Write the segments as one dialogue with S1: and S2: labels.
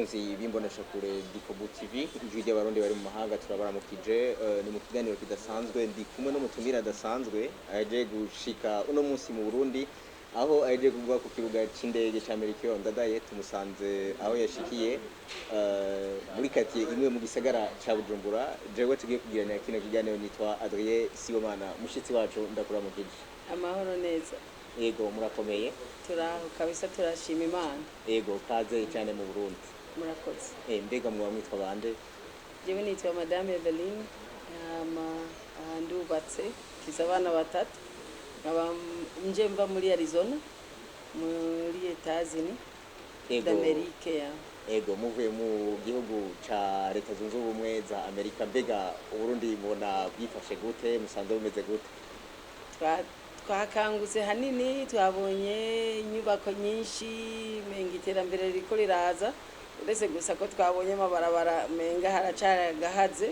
S1: bakunzi bimbonesha kure Dikobu TV ijwi ry'abarundi bari mu mahanga turabaramukije ni mu kiganiro kidasanzwe ndi kumwe no mutumira adasanzwe aje gushika uno munsi mu Burundi aho aje kugwa ku kibuga c'indege ca Melchior Ndadaye tumusanze aho yashikiye muri katiye imwe mu gisagara ca Bujumbura jewe tugiye kugirana kino kiganiro nitwa Adrien Sibomana mushitsi wacu ndakuramukije
S2: amahoro neza
S1: yego murakomeye
S2: turaho kabisa turashima Imana
S1: yego kaze cyane mu Burundi
S2: murakoze
S1: mbega mwa mwitwa bande
S2: jewe nitwa Madame Eveline ndubatse kiza abana batatu nkaba nje mva muri Arizona muri Etazini d'Amerique ya
S1: ego muvuye mu gihugu ca leta zunze ubumwe za Amerika mbega Uburundi mbona bwifashe gute musanze bumeze gute
S2: twakangutse hanini twabonye inyubako nyinshi menga iterambere riko riraza uretse gusa ko twabonye amabarabara menga haracagahaze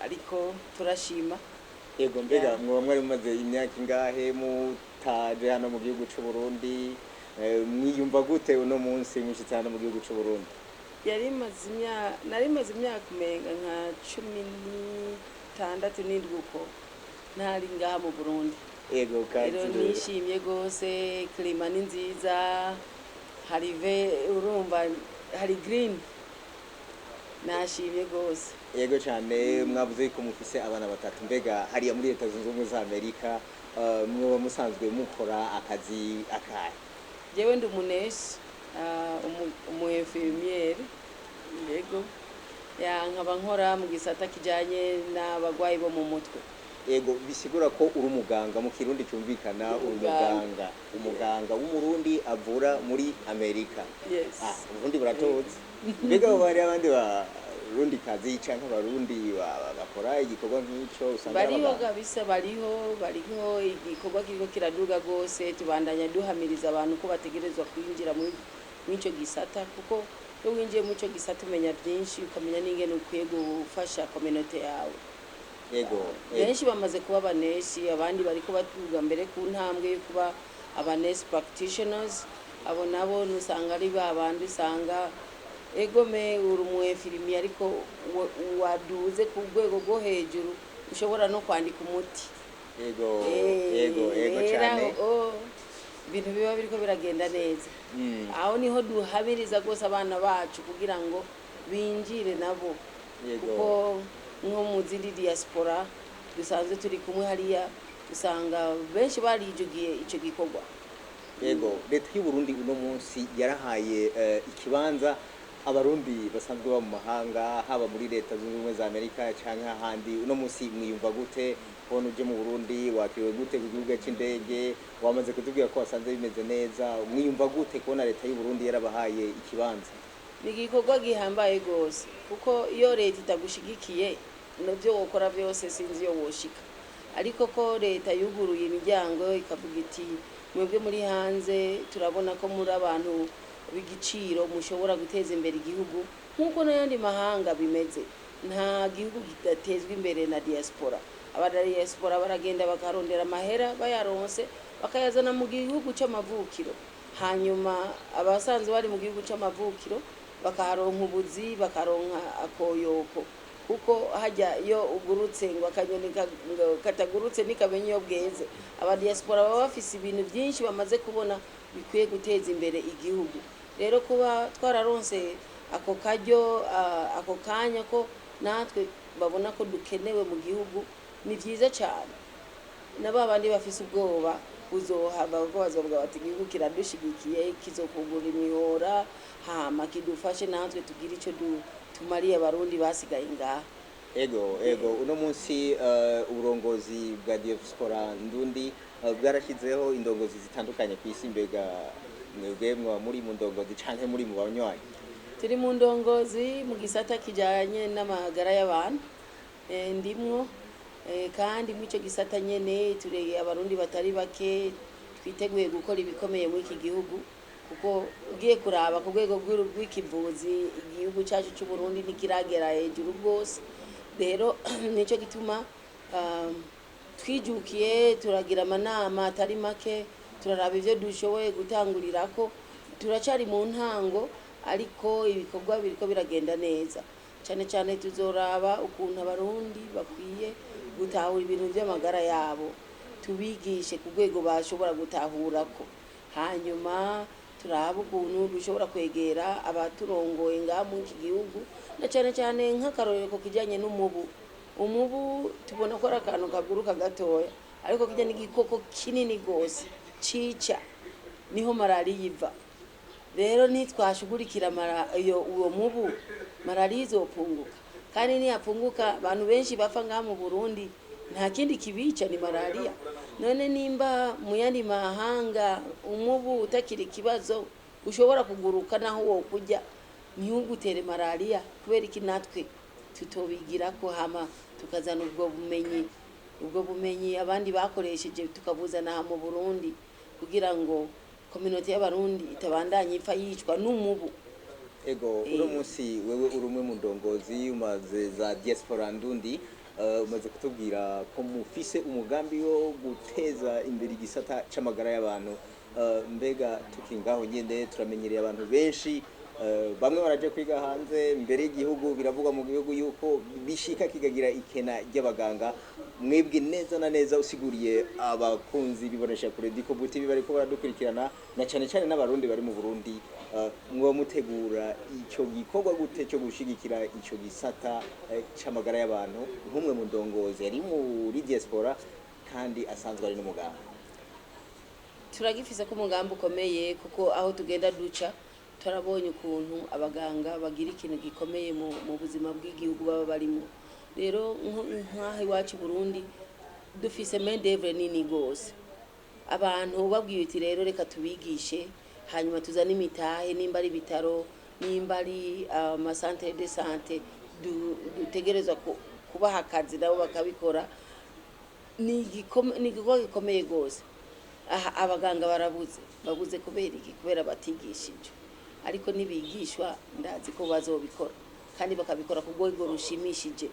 S2: ariko turashima
S1: yego mbega mwoba mwari mumaze imyaka ingahe mutaje hano mu gihugu c'u Burundi mwiyumva gute uno munsi mushitse hano mu gihugu c'u Burundi
S2: nari maze imyaka menga nka 16 n'indwi uko ntari ngaha mu Burundi
S1: ego kandi
S2: nishimye gose klima ni nziza urumva hari green nashimye gose
S1: yego cyane mwavuze ko mufise abana batatu mbega hariya muri leta zunze ubumwe za Amerika mwoba musanzwe mukora akazi akahe
S2: jewe ndi umuneshi umu infirmiere yego nkaba nkora mu gisata kijanye n'abagwayi bo mu mutwe
S1: yego bisigura ko uri umuganga mu kirundi cyumvikana umuganga w'umurundi avura muri Amerika
S2: yes
S1: uburundi buratoze mbega bari abandi barundi kazi canke abarundi bakora igikorwa nk'ico usanga
S2: bariho kabisa bariho igikorwa kiriko kiraduga gose tubandanya duhamiriza abantu ko bategerezwa kwinjira muri ico gisata kuko iyo winjiye muri ico gisata umenya byinshi ukamenya n'ingene ukwiye gufasha community yawe
S1: yego
S2: benshi bamaze kuba abanesi abandi bariko batuga mbere ku ntambwe yo kuba abanesi practitioners abo nabo nusanga ari babandi usanga egome uri mu infirmier ariko waduze ku rwego rwo hejuru ushobora no kwandika umuti
S1: yego cyane
S2: ibintu biba biriko biragenda neza aho niho duhabiriza gose abana bacu kugira ngo binjire nabo kuko nko mu zindi diaspora dusanzwe turi kumwe hariya usanga benshi barijugiye ico gikorwa
S1: yego leta y'u Burundi uno munsi yarahaye ikibanza abarundi basanzwe ba mu mahanga haba muri leta zunze ubumwe za Amerika canke ahandi uno munsi mwiyumva gute kubona uje mu Burundi wakiriwe gute ku kibuga c'indege wamaze kutubwira ko wasanze bimeze neza mwiyumva gute kubona leta y'u Burundi yarabahaye ikibanza
S2: ni igikorwa gihambaye gose kuko iyo leta itagushigikiye navyo wokora vyose sinzi yo woshika ariko ko leta yuguruye imiryango ikavuga iti mwebwe muri hanze turabona ko muri abantu b'igiciro mushobora guteza imbere igihugu nk'uko n'ayandi mahanga bimeze nta gihugu kidatezwa imbere na diaspora diaspora baragenda bakarondera amahera bayaronse bakayazana mu gihugu c'amavukiro hanyuma abasanzwe bari mu gihugu c'amavukiro bakaronka ubuzi bakaronka akoyoko kuko hajya iyo ugurutse ngo akanyoni katagurutse nikamenye yo bweze aba diaspora baba bafise ibintu byinshi bamaze kubona bikwiye guteza imbere igihugu rero kuba twararonse ako karyo ako kanya ko natwe babona ko dukenewe mu gihugu ni byiza cyane n'abandi bafise ubwoba uzohava ko bazovuga bati igihugu kiradushigikiye kizokugura imihora hama kidufashe natwe tugira ico tumariye abarundi basigaye ngaha
S1: ego uno munsi uburongozi bwa diaspora ndundi bwarashyizeho indongozi zitandukanye ku isi mbega mwebwe mwa muri mu ndongozi canke muri mu banywanyi
S2: turi mu ndongozi mu gisata kijanye n'amagara y'abantu ndimwo kandi mu ico gisata nyene tureye abarundi batari bake twiteguye gukora ibikomeye muri iki gihugu kuko ugiye kuraba ku rwego rw'ikivuzi igihugu cyacu cy'u Burundi ntikiragera hejuru rwose rero nico gituma twijukiye turagira amanama atari make turaraba ivyo dushoboye gutangurirako turacari mu ntango ariko ibikorwa biriko biragenda neza cyane cyane. Tuzoraba ukuntu abarundi bakwiye gutahura ibintu by'amagara yabo, tubigishe ku rwego bashobora gutahurako, hanyuma turaba ukuntu dushobora kwegera abaturongoye ngaha mu iki gihugu, na cyane cyane nk'akarorero ko kijyanye n'umubu. Umubu tubona ko ari akantu kaguruka gatoya, ariko kijya n'igikoko kinini gose cica, niho malariya iva. Rero nitwashugurikira uwo mubu, malariya izopunguka, kandi niyapunguka abantu benshi bapfa ngaha mu Burundi nta kindi kibica ni malariya. None nimba mu yandi mahanga umubu utakiri ikibazo, ushobora kuguruka naho wo kujya ntiwugutere malariya, kubera iki natwe tutobigira ko hama tukazana ubwo bumenyi abandi bakoresheje tukabuzana mu Burundi, kugira ngo community y'abarundi itabandanye ipfa yicwa n'umubu.
S1: Ego uno munsi wewe uri umwe mu ndongozi umaze za diaspora ndundi, umaze kutubwira ko mufise umugambi wo guteza imbere igisata c'amagara y'abantu. Mbega tukingaho nyene turamenyereye abantu benshi, bamwe baraje kwiga hanze mbere y'igihugu, biravuga mu gihugu yuko bishika kigagira ikena ry'abaganga. Mwebwe neza na neza usiguriye abakunzi bibonesha kure Dikobu TV bariko baradukurikirana, na cyane cyane n'abarundi bari mu Burundi, mwa mutegura ico gikorwa gute cyo gushigikira ico gisata c'amagara y'abantu nk'umwe mu ndongozi ari muri diaspora kandi asanzwe ari n'umuganga?
S2: Turagifise ko umugambi ukomeye, kuko aho tugenda duca turabonye ukuntu abaganga bagira ikintu gikomeye mu buzima bw'igihugu baba barimo. Rero nk'aho iwacu Burundi dufise main d'œuvre nini gose, abantu babwiye uti rero reka tubigishe, hanyuma tuzana imitahe, nimba ari ibitaro, nimba ari amasantere de sante, dutegerezwa kubaha akazi nabo bakabikora. Ni igikorwa gikomeye gose. Abaganga babuze kubera iki? Kubera batigishije. Ariko nibigishwa ndazi ko bazobikora, kandi bakabikora ku rwego rushimishije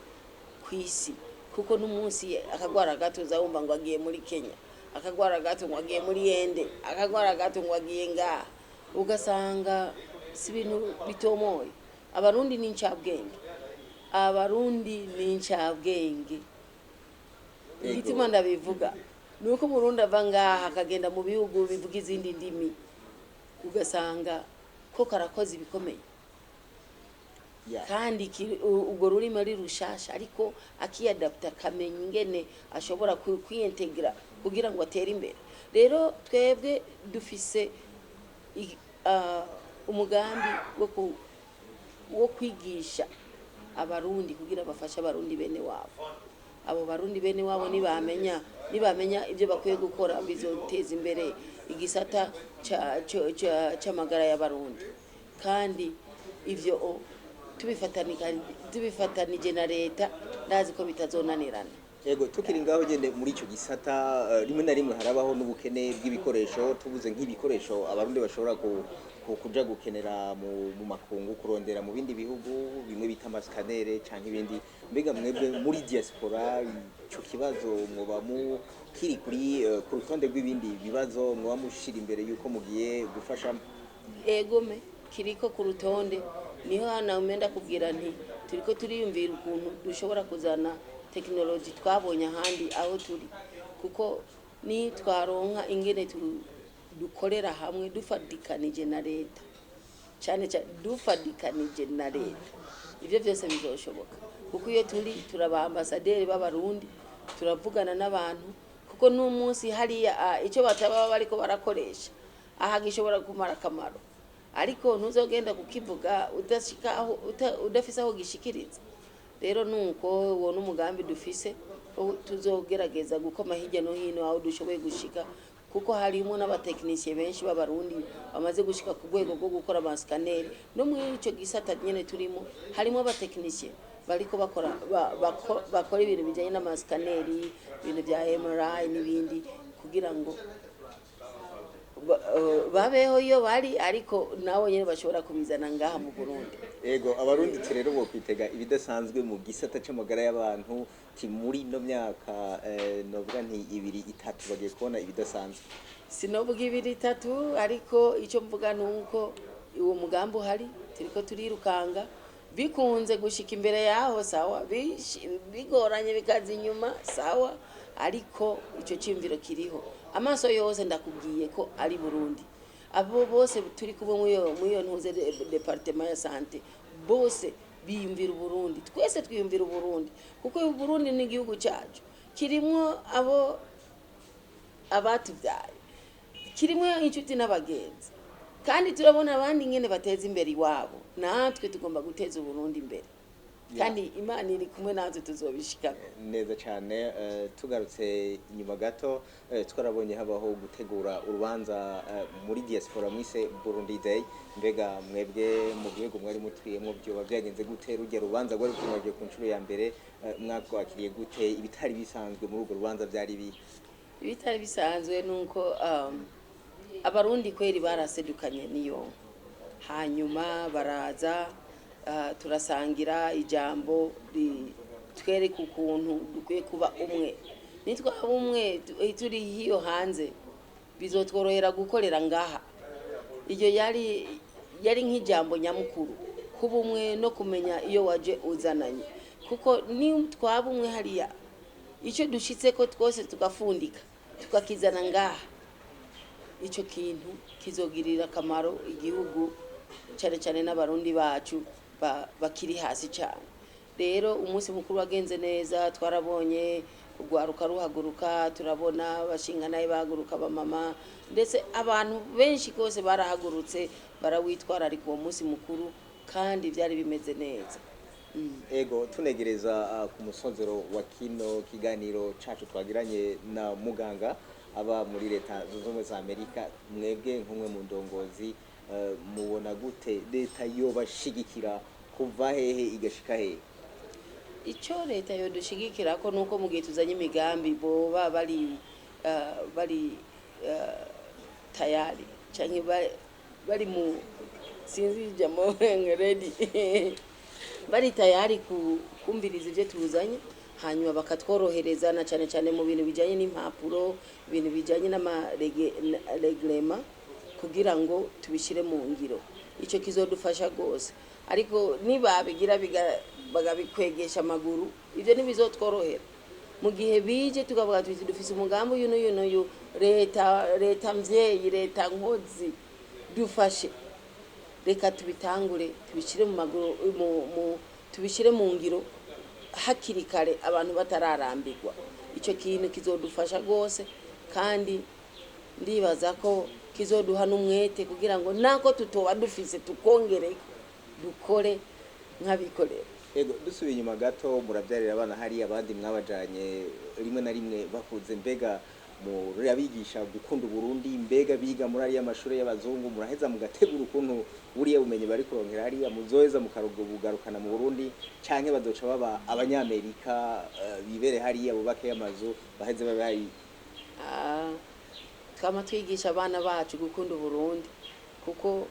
S2: ku isi, kuko n'umunsi akagwara gato uzawumva ngo agiye muri Kenya, akagwara gato ngo agiye muri Yende, akagwara gato ngo agiye ngaha, ugasanga si ibintu bitomoye. Abarundi ni incabwenge. Igituma ndabivuga nuko Burundi ava ngaha akagenda mu bihugu bivuga izindi ndimi, ugasanga ko karakoze ibikomeye, kandi ubwo rurimo ari rushasha, ariko akiyadapta akamenya ingene ashobora kwiyintegra kugira ngo atere imbere. Rero twebwe dufise umugambi wo kwigisha abarundi kugira bafashe abarundi bene wabo. Abo barundi bene wabo nibamenya ibyo bakwiye gukora, bizoteza imbere igisata c'amagara y'abarundi, kandi ivyo tubifatanije na leta ndazi ko bitazonanirana.
S1: Ego tukiri ngaho nyene muri ico gisata, rimwe na rimwe harabaho n'ubukene bw'ibikoresho. Tubuze nk'ibikoresho abarundi bashobora kuja gukenera mu makungu, kurondera mu bindi bihugu bimwe bita amaskanere canke ibindi. Mbega mwebwe muri diaspora ico kibazo mwoba kiri ku rutonde rw'ibindi bibazo mwoba mushira imbere yuko mugiye gufasha?
S2: Egome kiriko ku rutonde, niho hana umenda kubwira nti turiko turiyumvira ukuntu dushobora kuzana technology twabonye ahandi aho turi, kuko ni twaronka ingene dukorera hamwe dufadikanije na leta, cyane dufadikanije na leta, ivyo byose bizoshoboka. Kuko iyo turaba ambasaderi b'abarundi, turavugana n'abantu, kuko n'umunsi hariya icyo bataba bariko barakoresha aha gishobora kumara akamaro, ariko ntuzogenda kukivuga udafise aho gishikiriza. Rero nuko uwo n'umugambi dufise, tuzogerageza gukoma hirya no hino aho dushoboye gushika, kuko harimo n'abatekinisiye benshi b'abarundi bamaze gushika ku rwego rwo gukora amaskaneri. No muri ico gisata nyene turimo harimo abatekinisiye bariko bakora ibintu bijanye n'amaskaneri, ibintu bya MRI n'ibindi, kugira ngo babeho iyo bari, ariko nabo nyene bashobora kubizana ngaha mu Burundi.
S1: Ego abarundi rero bo kwitega ibidasanzwe mu gisata c'amagara y'abantu muri no myaka novuga nti 2-3 bagiye kubona ibidasanzwe.
S2: Sinovuga 2-3, ariko ico mvuga nuko uwo mugambi uhari turiko turirukanga bikunze gushika imbere yaho sawa, bigoranye bikaza inyuma sawa, ariko ico cimviro kiriho. Amaso yose ndakubwiye ko ari Burundi, abo bose turi kubo muyo ntuze departement ya sante bose biyumvira Burundi, twese twiyumvira Burundi kuko Burundi ni igihugu cyacu, kirimwo abo abatuvyaye, kirimwo inshuti n'abagenzi, kandi turabona abandi ngene bateza imbere iwabo, natwe tugomba guteza Burundi imbere kandi Imana iri kumwe natwe tuzobishika
S1: neza cyane. Tugarutse inyuma gato, twarabonye habaho gutegura urubanza muri diaspora mwise Burundi Day. Mbega mwebwe mu gihugu mwari mutuyemo byo byagenze gute? Rujya rubanza rwari rutungaje ku nshuro ya mbere, mwakwakiriye gute? Ibitari bisanzwe muri urwo rubanza byari bihe?
S2: Ibitari bisanzwe nuko abarundi kweri barasedukanye niyo, hanyuma baraza turasangira ijambo twereka ukuntu dukwiye kuba umwe. Nitwaba umwe turi hiyo hanze bizotworohera gukorera ngaha. Iyo yari nk'ijambo nyamukuru, kuba umwe no kumenya iyo waje uzananye, kuko ni twaba umwe hariya icyo dushitse ko twose tugafundika tukakizana ngaha, icyo kintu kizogirira akamaro igihugu cyane cyane n'abarundi bacu bakiri hasi cyane. Rero umunsi mukuru wagenze neza, twarabonye urwaruka ruhaguruka, turabona abashinganaye bahaguruka, bamama ndetse abantu benshi kose barahagurutse barawitwararika uwo munsi mukuru, kandi byari bimeze neza.
S1: Ego tunegereza ku musonzero wa kino kiganiro cacu twagiranye na muganga aba muri leta zunze ubumwe za Amerika, mwebwe nk'umwe mu ndongozi mubona gute leta yobashigikira kuva hehe igashika hehe?
S2: Icyo leta yodushigikira ko nuko mu gihe tuzanye imigambi boba bari tayari canke bari mu sinzi jamo ready bari tayari kumviriza ivyo tuzanye, hanyuma bakatworohereza na cyane cyane mu bintu bijanye n'impapuro, ibintu bijanye n'amareglema kugira ngo tubishire mu ngiro. Ico kizodufasha gose, ariko nibabigira bagabikwegesha amaguru, ivyo ntibizotworohera. Mu gihe bije tukavuga tuti dufise umugambi uyu leta mvyeyi, leta nkozi dufashe, reka tubitangure tubishire mu maguru, tubishire mu ngiro hakiri kare abantu batararambirwa. Ico kintu kizodufasha gose, kandi ndibaza ko kizoduha n'umwete kugira ngo nako tutoba dufise tukongere dukore nk'abikorera.
S1: Ego dusubiye inyuma gato, murabyarira abana hari abandi mwabajanye rimwe na rimwe bakuze, mbega murabigisha gukunda Burundi, mbega biga muri ari amashuri y'abazungu, muraheza mugategura ukuntu buriya bumenyi bari kuronkera hariya muzoheza mukarugarukana mu Burundi, canke bazoca baba abanyamerika bibere hariya bubake amazu baheze babe hari?
S2: Twama twigisha abana bacu gukunda Burundi, kuko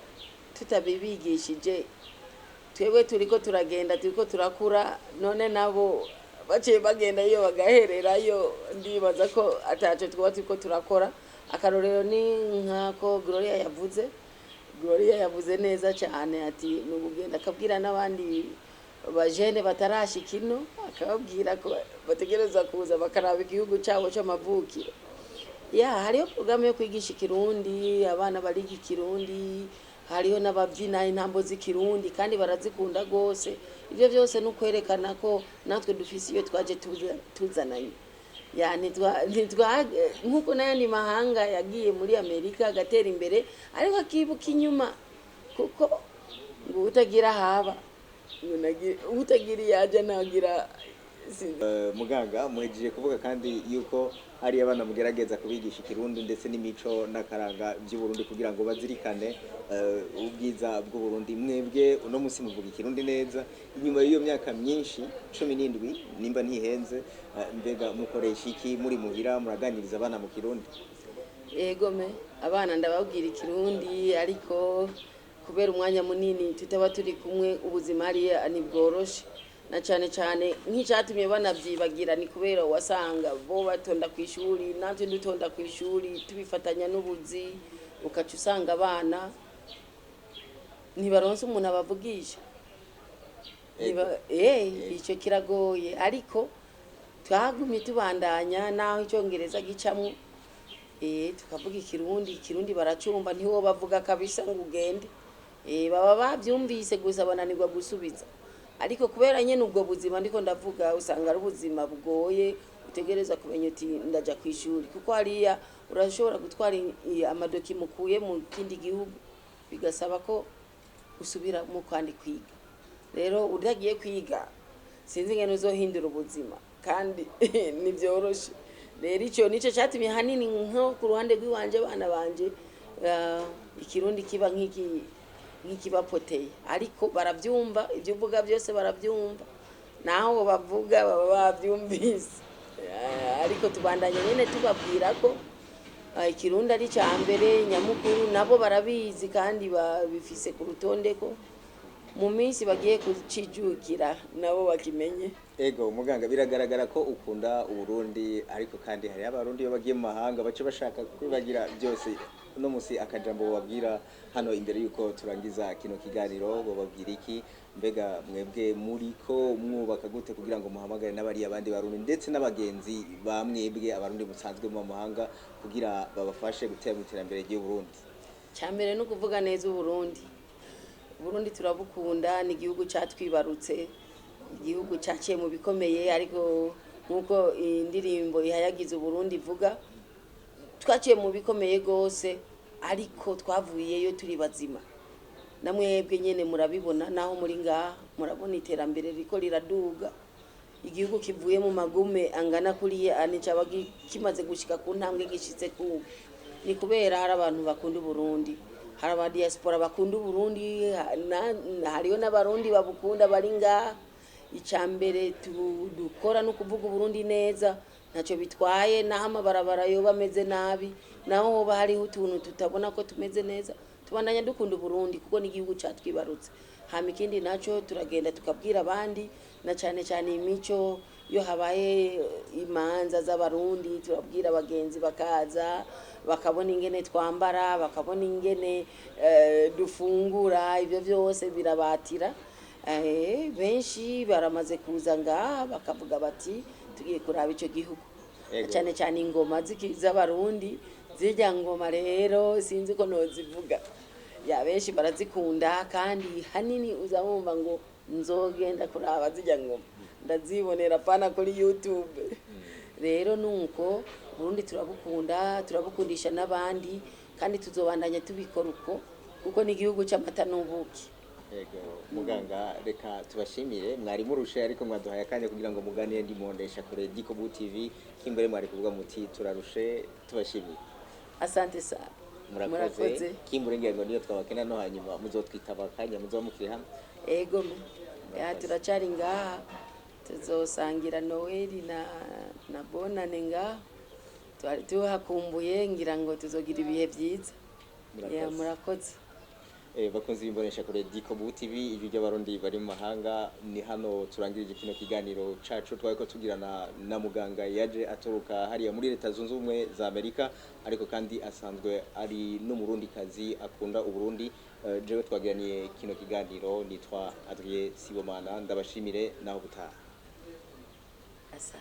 S2: tutabibigishije twebwe turiko turagenda turiko turakura, none nabo baciye bagenda iyo bagahererayo, ndibaza ko ataco twaba turiko turakora. Akarorero ni nkako Gloria yavuze neza cyane, ati nubugenda akabwira n'abandi bajene batarashika ino, akababwira ko bategereza kuza bakaraba igihugu cyabo c'amavukiro. Hariho programu yo kwigisha Kirundi, abana bariga Kirundi, hariho n'ababyina intambo z'ikirundi kandi barazikunda gose. Ivyo byose n'ukwerekana ko natwe dufise iyo twaje tuzananye. Nkuko n'ayandi mahanga yagiye muri Amerika agatera imbere, ariko akibuka inyuma, kuko ngo utagira haba utagira yaje nagira.
S1: Muganga muhejeje kuvuga kandi yuko hari abana mugerageza kubigisha Kirundi ndetse n'imico n'akaranga by'u Burundi kugira ngo bazirikane ubwiza bw'u Burundi. Mwebwe uno munsi muvuga Kirundi neza inyuma y'iyo myaka myinshi 17 nimba ntihenze, mbega mukoresha iki muri muhira muraganiriza abana mu Kirundi?
S2: Yego abana ndababwira Kirundi, ariko kubera umwanya munini tutaba turi kumwe ubuzima ari bworoshe, na cyane cyane nk'icyatumye banabyibagira ni kubera wasanga bo batonda ku ishuri, natwe dutonda ku ishuri tubifatanya n'ubuzi, ukaca usanga abana ntibaronse umuntu abavugisha. Icyo kiragoye ariko twagumye tubandanya naho icyongereza gicamwo tukavuga ikirundi baracumva ntiwo bavuga kabisa ngo ugende baba babyumvise gusa bananirwa gusubiza ariko kubera nyene ubwo buzima ndiko ndavuga usanga ari ubuzima bugoye utegereza kumenya uti ndaja kwishuri kuko hariya urashobora gutwara amadoki mukuye mu kindi gihugu bigasaba ko usubira mu kandi kwiga rero utagiye kwiga sinzi ngene uzohindura ubuzima kandi nivyoroshe rero icyo nico cyatumye hanini nko ku ruhande rw'iwanje bana banje ikirundi kiba nk'ikibapoteye ariko baravyumva ibyo uvuga byose baravyumva naho bavuga baba bavyumvise ariko tubandanye nyene tubabwira ko ikirundi ari cya mbere nyamukuru nabo barabizi kandi babifise ku rutonde ko mu minsi bagiye kucijukira nabo bakimenye.
S1: Ego muganga biragaragara ko ukunda Uburundi ariko kandi hari abarundi yo bagiye mu mahanga bace bashaka kwibagira byose no musi akajambo babwira hano imbere yuko turangiza kino kiganiro bababwira iki mbega mwebwe muri ko mwubaka gute kugira ngo muhamagare n'abari abandi barundi ndetse n'abagenzi ba mwebwe abarundi musanzwe mu mahanga kugira babafashe gutera mu iterambere ry'u Burundi.
S2: Cyambere no kuvuga neza Burundi turabukunda ni igihugu cyatwibarutse igihugu cyaciye mu bikomeye ariko nkuko indirimbo ihayagiza Burundi ivuga twaciye mu bikomeye gose ariko twavuyeyo turi bazima namwebwe nyene murabibona naho muri ngaha murabona iterambere riko riraduga igihugu kivuye mu magume angana kuriye anica kimaze gushika ku ntambwe gishitse ku ni kubera hari abantu bakunda Burundi hari aba diaspora bakunda Burundi hariyo n'abarundi babukunda bari ngaha icambere dukora no kuvuga Burundi neza ntacyo bitwaye naho amabarabara yo bameze nabi naho hoba hariho utuntu tutabona ko tumeze neza tubandanya dukunda Burundi kuko ni igihugu cyatwibarutse hama ikindi naco turagenda tukabwira abandi na cyane cyane imico yo habaye imanza z'abarundi turabwira abagenzi bakaza bakabona ingene twambara bakabona ingene dufungura ibyo byose birabatira benshi baramaze kuza ngaha bakavuga bati tugiye kuraba ico gihugu cyane cyane ingoma z'abarundi zirya ngoma rero sinzi ko nozivuga ya benshi barazikunda kandi hanini uzabumva ngo nzogenda kuraba zirya ngoma ndazibonera pana kuri YouTube rero nuko Burundi turabukundisha n'abandi kandi tuzobandanya tubikora uko kuko ni igihugu cy'amata n'ubuki.
S1: Ego muganga reka tubashimire mwari murushe ariko mwaduhaye akanya kugira ngo muganire ndimondesha kure Dikobu TV kimbere mwari kuvuga muti turarushe tubashimire.
S2: Asante sana.
S1: Murakoze kimbure ngego niyo twabakena no hanyuma muzotwitaba akanya muzomukire hamwe.
S2: Ego ya turacari ngaha tuzosangira Noeli na bonane ngaha twari tuhakumbuye ngira ngo tuzogira ibihe byiza. Ya murakoze.
S1: Bakunzi bimbonesha kure Dikobu TV ijwi ry'abarundi bari mu mahanga ni hano turangirije kino kiganiro cacu twari ko tugirana na muganga yaje aturuka hariya muri leta zunze ubumwe za Amerika ariko kandi asanzwe ari n'umurundi kazi akunda Uburundi jewe twagiraniye kino kiganiro nitwa Adrien Sibomana ndabashimire naho gutaha.
S2: Asa